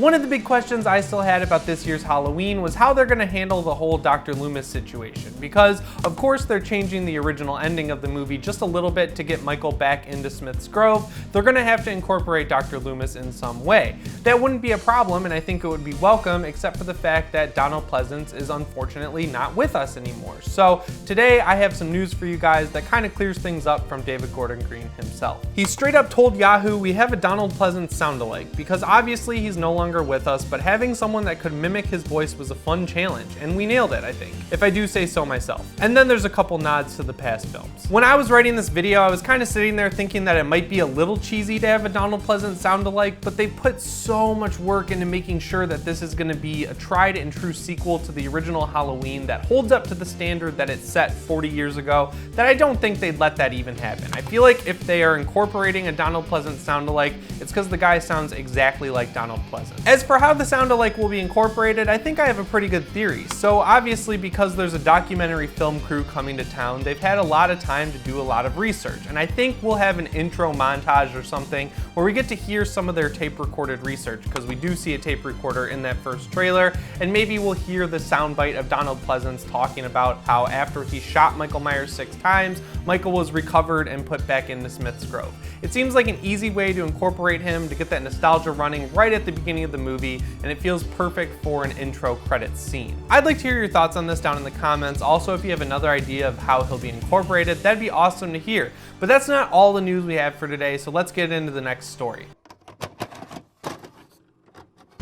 One of the big questions I still had about this year's Halloween was how they're going to handle the whole Dr. Loomis situation, because of course they're changing the original ending of the movie just a little bit to get Michael back into Smith's Grove. They're going to have to incorporate Dr. Loomis in some way. That wouldn't be a problem, and I think it would be welcome, except for the fact that Donald Pleasence is unfortunately not with us anymore. So today I have some news for you guys that kind of clears things up from David Gordon Green himself. He straight up told Yahoo, "We have a Donald Pleasence sound-alike," because obviously he's no longer with us, but having someone that could mimic his voice was a fun challenge, and we nailed it, I think, if I do say so myself. And then there's a couple nods to the past films. When I was writing this video, I was kind of sitting there thinking that it might be a little cheesy to have a Donald Pleasence sound-alike, but they put so much work into making sure that this is going to be a tried and true sequel to the original Halloween that holds up to the standard that it set 40 years ago, that I don't think they'd let that even happen. I feel like if they are incorporating a Donald Pleasence sound-alike, it's because the guy sounds exactly like Donald Pleasence. As for how the sound-alike will be incorporated, I think I have a pretty good theory. So obviously, because there's a documentary film crew coming to town, they've had a lot of time to do a lot of research, and I think we'll have an intro montage or something where we get to hear some of their tape-recorded research, because we do see a tape recorder in that first trailer, and maybe we'll hear the soundbite of Donald Pleasence talking about how after he shot Michael Myers 6 times, Michael was recovered and put back into Smith's Grove. It seems like an easy way to incorporate him to get that nostalgia running right at the beginning of the movie, and it feels perfect for an intro credits scene. I'd like to hear your thoughts on this down in the comments. Also, if you have another idea of how he'll be incorporated, that'd be awesome to hear. But that's not all the news we have for today, so let's get into the next story.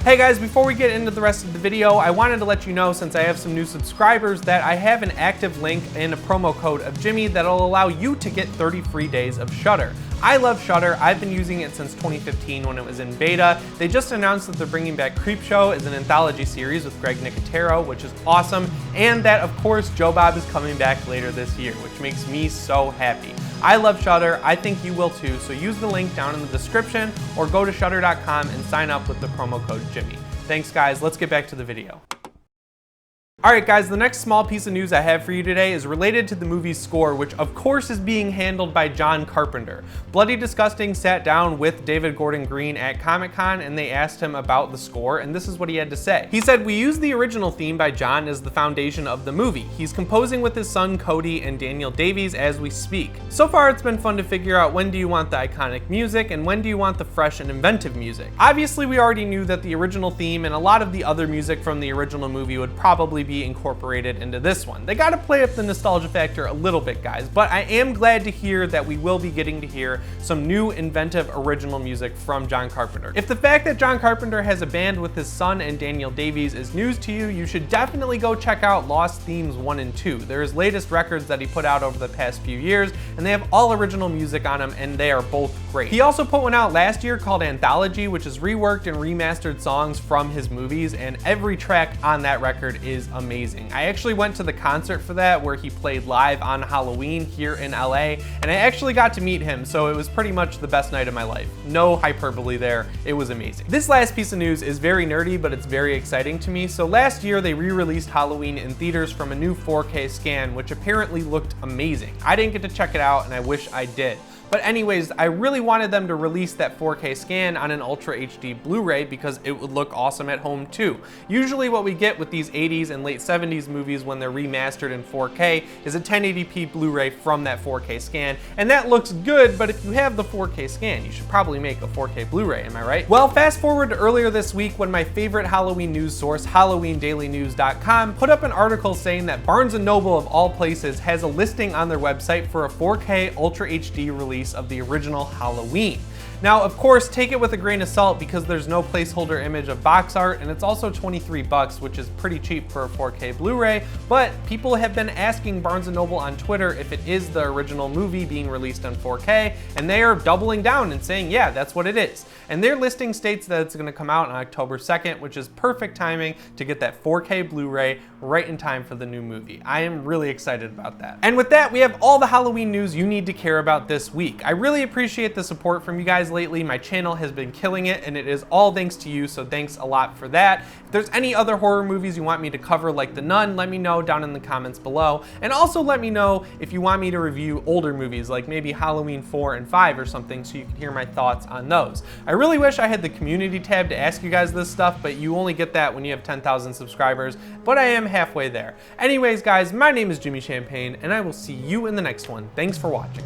Hey guys, before we get into the rest of the video, I wanted to let you know, since I have some new subscribers, that I have an active link and a promo code of Jimmy that'll allow you to get 30 free days of Shudder. I love Shudder. I've been using it since 2015 when it was in beta. They just announced that they're bringing back Creepshow as an anthology series with Greg Nicotero, which is awesome, and that of course Joe Bob is coming back later this year, which makes me so happy. I love Shudder. I think you will too, so use the link down in the description or go to shudder.com and sign up with the promo code Jimmy. Thanks guys, let's get back to the video. Alright guys, the next small piece of news I have for you today is related to the movie's score, which of course is being handled by John Carpenter. Bloody Disgusting sat down with David Gordon Green at Comic-Con and they asked him about the score, and this is what he had to say. He said, "We used the original theme by John as the foundation of the movie. He's composing with his son Cody and Daniel Davies as we speak. So far it's been fun to figure out when do you want the iconic music and when do you want the fresh and inventive music. Obviously we already knew that the original theme and a lot of the other music from the original movie would probably be incorporated into this one. They gotta play up the nostalgia factor a little bit, guys, but I am glad to hear that we will be getting to hear some new inventive original music from John Carpenter. If the fact that John Carpenter has a band with his son and Daniel Davies is news to you, you should definitely go check out Lost Themes 1 and 2. They're his latest records that he put out over the past few years, and they have all original music on them, and they are both great. He also put one out last year called Anthology, which is reworked and remastered songs from his movies, and every track on that record is amazing. I actually went to the concert for that where he played live on Halloween here in LA, and I actually got to meet him, so it was pretty much the best night of my life. No hyperbole there, it was amazing. This last piece of news is very nerdy, but it's very exciting to me. So last year they re-released Halloween in theaters from a new 4K scan, which apparently looked amazing. I didn't get to check it out and I wish I did. But anyways, I really wanted them to release that 4K scan on an Ultra HD Blu-ray because it would look awesome at home too. Usually what we get with these 80s and late 70s movies when they're remastered in 4K is a 1080p Blu-ray from that 4K scan, and that looks good, but if you have the 4K scan, you should probably make a 4K Blu-ray, am I right? Well, fast forward to earlier this week when my favorite Halloween news source, HalloweenDailyNews.com, put up an article saying that Barnes & Noble of all places has a listing on their website for a 4K Ultra HD release of the original Halloween. Now, of course, take it with a grain of salt because there's no placeholder image of box art, and it's also 23 bucks, which is pretty cheap for a 4K Blu-ray, but people have been asking Barnes & Noble on Twitter if it is the original movie being released on 4K, and they are doubling down and saying, yeah, that's what it is. And their listing states that it's gonna come out on October 2nd, which is perfect timing to get that 4K Blu-ray right in time for the new movie. I am really excited about that. And with that, we have all the Halloween news you need to care about this week. I really appreciate the support from you guys guys lately. My channel has been killing it, and it is all thanks to you, so thanks a lot for that. If there's any other horror movies you want me to cover like The Nun, let me know down in the comments below. And also let me know if you want me to review older movies, like maybe Halloween 4 and 5 or something, so you can hear my thoughts on those. I really wish I had the community tab to ask you guys this stuff, but you only get that when you have 10,000 subscribers, but I am halfway there. Anyways, guys, my name is Jimmy Champagne, and I will see you in the next one. Thanks for watching.